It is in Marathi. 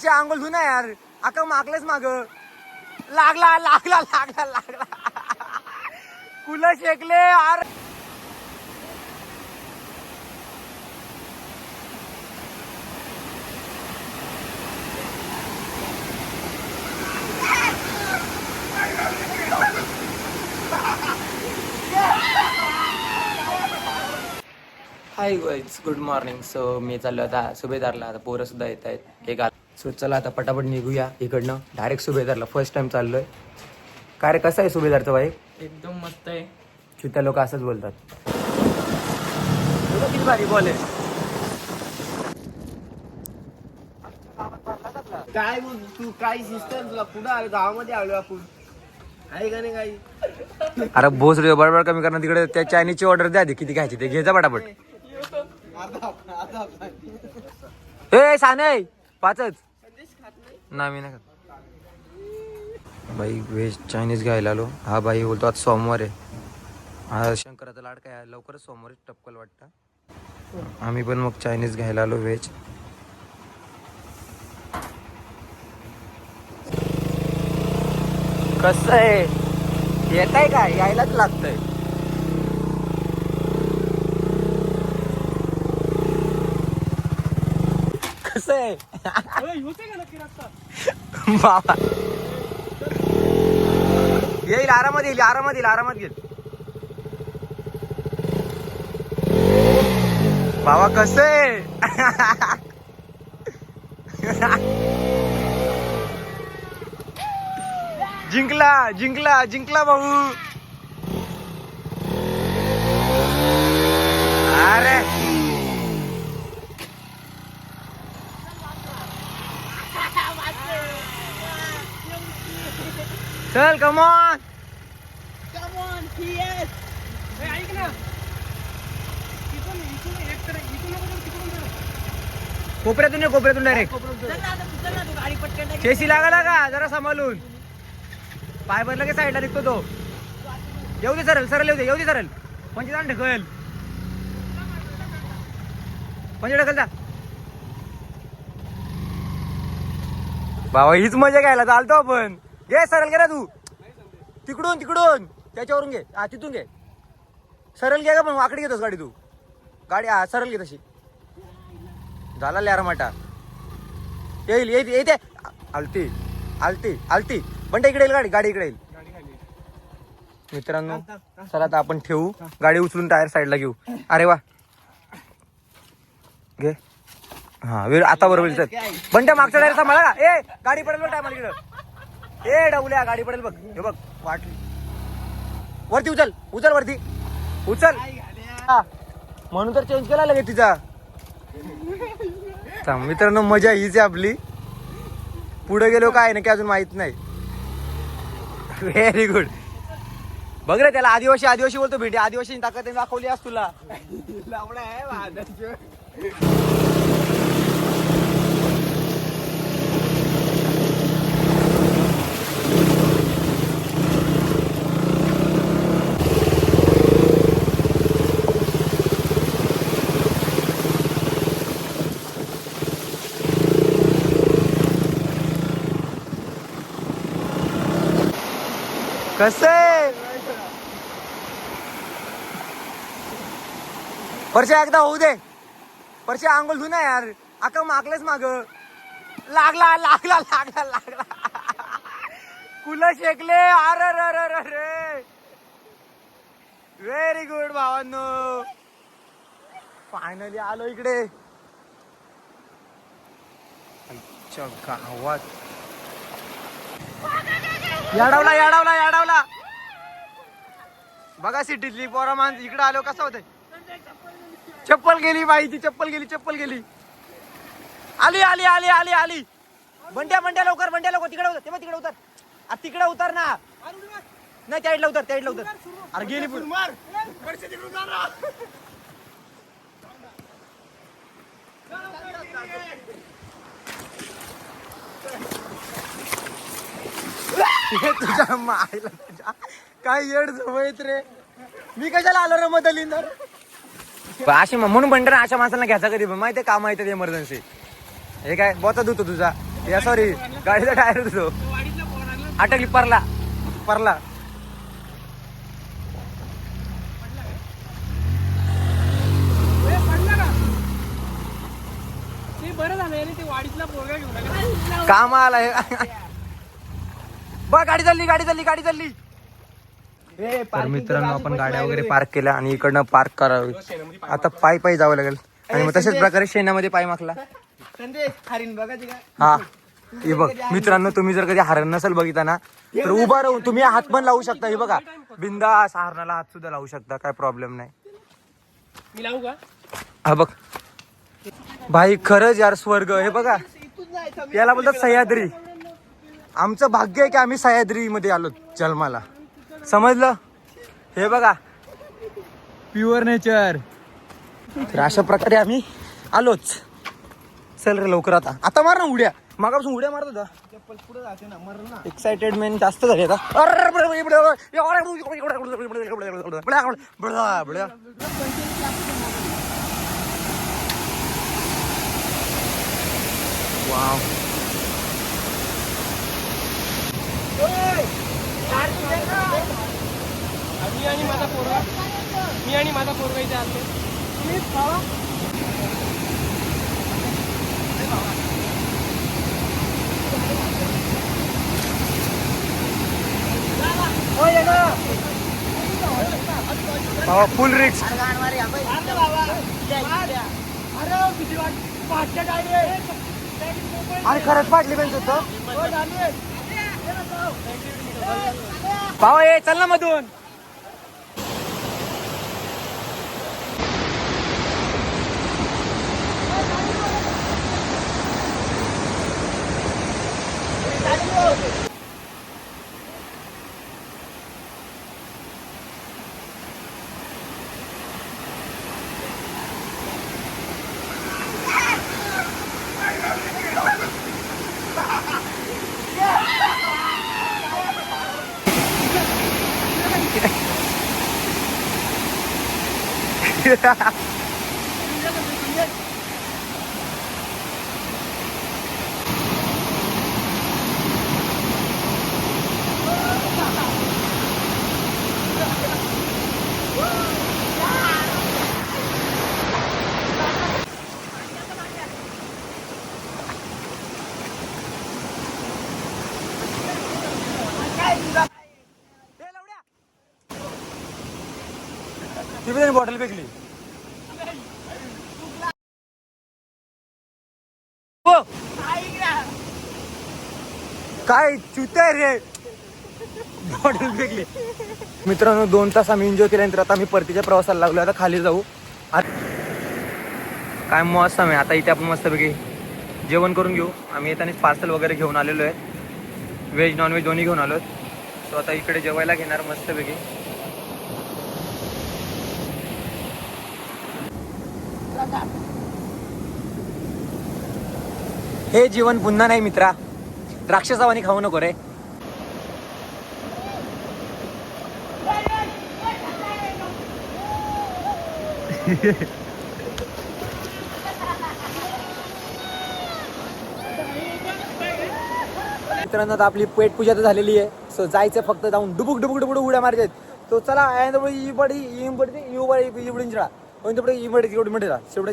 आंघोळ धुना यार, आका मागलेच माग लागला लागला लागला लागला कुलं शेकले यार. Hi guys, good morning. So मी चाललो आता सुभेदारला. आता पोरं सुद्धा येत आहेत. एक सो चला आता पटापट निघूया इकडनं. डायरेक्ट सुभेदारला फर्स्ट टाइम चाललोय. काय रे, कसं आहे सुभेदारचं बाईक? एकदम मस्त आहे. चित्या लोक असंच बोलतात. किती भारी बॉल आहे. काय बोल तू, काही सिस्टम तुला पुढे आलो, गावामध्ये आलो आपण, आहे का नाही काही. अरे बोस रे, बडबड कमी करणं. तिकडे त्या चायनीजची ऑर्डर द्या, किती घ्यायची ते घ्यायचा पटापट. ए साने, पाचच नाही मी नाही खात. बाई व्हेज चायनीज घ्यायला आलो. हा बाई बोलतो आज सोमवार आहे. हा शंकराचा लाड काय लवकरच सोमवारी टपकल वाटतं. आम्ही पण मग चायनीज घ्यायला आलो व्हेज. कसं आहे, येत आहे का? यायलाच लागतंय. कसं आहे बाबा, येईल आरामात, येईल आरामात, येईल आरामात घेईल बाबा. कसं आहे जिंकला जिंकला जिंकला भाऊ. अरे चल, कम ऑन. ऐक ना, कोपऱ्यातून ये, कोपऱ्यातून डायरेक्ट. चेसी लागा का जरा सांभाळून. पाय भरलं की साईडला निघतो तो. येऊ दे सरळ, सरळ येऊ दे, येऊ दे सरळ. पंचेचान ढकल, पंच ढकल जा बाबा. हीच मजा घ्यायला चालतो आपण. घे सरळ, घे ना तू. तिकडून तिकडून त्याच्यावरून घे. हा तिथून घे. सरळ घे का, पण वाकडी घेतोस गाडी तू. गाडी हा सरळ घे तशी. झाला लिहार माटा. येईल येईल येते. आलती आलती आलती. पण इकडे येईल गाडी, गाडी इकडे येईल. मित्रांनो चला आता आपण ठेवू गाडी, उचलून टायर साईडला घेऊ. अरे वा, घे. हा वेळ आता बरोबर. सर बंट्या मागचा टायर सांभाळा का. ए गाडी पडेल बघ टायमाला इकडं. ए डवल्या, गाडी पडेल बघ. हे बघ वाटली. वरती उचल, उचल वरती उचल. म्हणून तर चेंज केला लगेच तिचा. मित्रांनो मजा हीच आहे आपली. पुढे गेलो काय ना की अजून माहित नाही. Very good. बघ रे, त्याला आदिवासी आदिवासी बोलतो. भेटी आदिवासी ताकद दाखवली आज तुला. लावणं आहे वादाचं. कसं आहे परश्या, एकदा होऊ दे. परश्या आंघोळ धुना यार, आका मागलेच माग लागला लागला लागला लागला कुलं शेकले. अरे व्हेरी गुड भावांनो. फायनली आलो इकडे. गावात याडावला याडावला याडावला. बघा सिटीतली पोरा माणसं इकडे आलो कसं होतंय. चप्पल गेली बाईची, चप्पल गेली, चप्पल गेली. आली आली आली आली आली. बंट्या बंट्या लवकर, बंट्या लवकर. तिकडे उतर, तिकडे उतर. अरे तिकडे उतर ना. नाही त्या साईडला उतर, त्या साईडला उतर. अरे गेली पुढे. तुझ्या मायला, तुझ्या काय येड जवळत रे. मी कशाला आलो रे मदलिंदर. अशी म्हणून म्हणतो ना, अशा माणसांना घ्यायचा कधी पण माहितीये, काम माहिती इमर्जन्सी. हे काय बोचा धुतो तुझा. या सॉरी गाडीचा टायर होतो तो. वाडीतला फोन आणला अटकली परला परला. पडला का ते बरं झालं याने ते वाडीतला पोरगा घेऊन आला. काम आलाय बघ. गाडी चालली गाडी चालली गाडी चालली. तर मित्रांनो आपण गाड्या वगैरे पार्क केल्या आणि इकडनं पार्क करावी. आता पायी पायी जावं लागेल आणि मग तशाच प्रकारे शेणामध्ये पाय माकला. संदेश हरिण बघायची का? हा हे बघ मित्रांनो, तुम्ही जर कधी हरण नसेल बघितला ना तर उभा राहून तुम्ही हात पण लावू शकता. हे बघा बिंदास हरणाला हात सुद्धा लावू शकता, काय प्रॉब्लेम नाही. मी लावू का? हा बघ भाई खरंच यार स्वर्ग. हे बघा याला बोलतात सह्याद्री. आमचं भाग्य आहे की आम्ही सह्याद्री मध्ये आलो जन्माला, समजलं. हे बघा प्युअर नेचर. तर अशा प्रकारे आम्ही आलोच. चल रे लवकर आता आता मार ना उड्या. मागापासून उड्या मारत होता. चप्पल पुढे जाते ना मर ना. एक्साइटेडमेंट जास्त झाली आता. वाव मी आणि माझा पोरगा इथे आलो. तुम्हीच खावा. फुल रिक्स. आणि खरंच पाडली पण होतं भावा. ये चल ना मधून. ती बॉटल फेकली. काय चुत्या रे. बॉटल फेकली. मित्रांनो 2 तास आम्ही एन्जॉय केल्यानंतर आता आम्ही परतीच्या प्रवासाला लागलो. आता खाली जाऊ. काय मस्त आहे. आता इथे आपण मस्तपैकी जेवण करून घेऊ. आम्ही येतानाच पार्सल वगैरे घेऊन आलेलो आहे. व्हेज नॉनव्हेज दोन्ही घेऊन आलो. सो आता इकडे जेवायला घेणार मस्तपैकी. हे जीवन पुन्हा नाही मित्रा. राक्षसावानी खाऊ नको रे. मित्रांनो आता आपली पेट पूजा तर झालेली आहे. सो जायचं फक्त जाऊन डुबुक डुबुक डुबुक उड्या मारायच्यात. तो चला शेवटी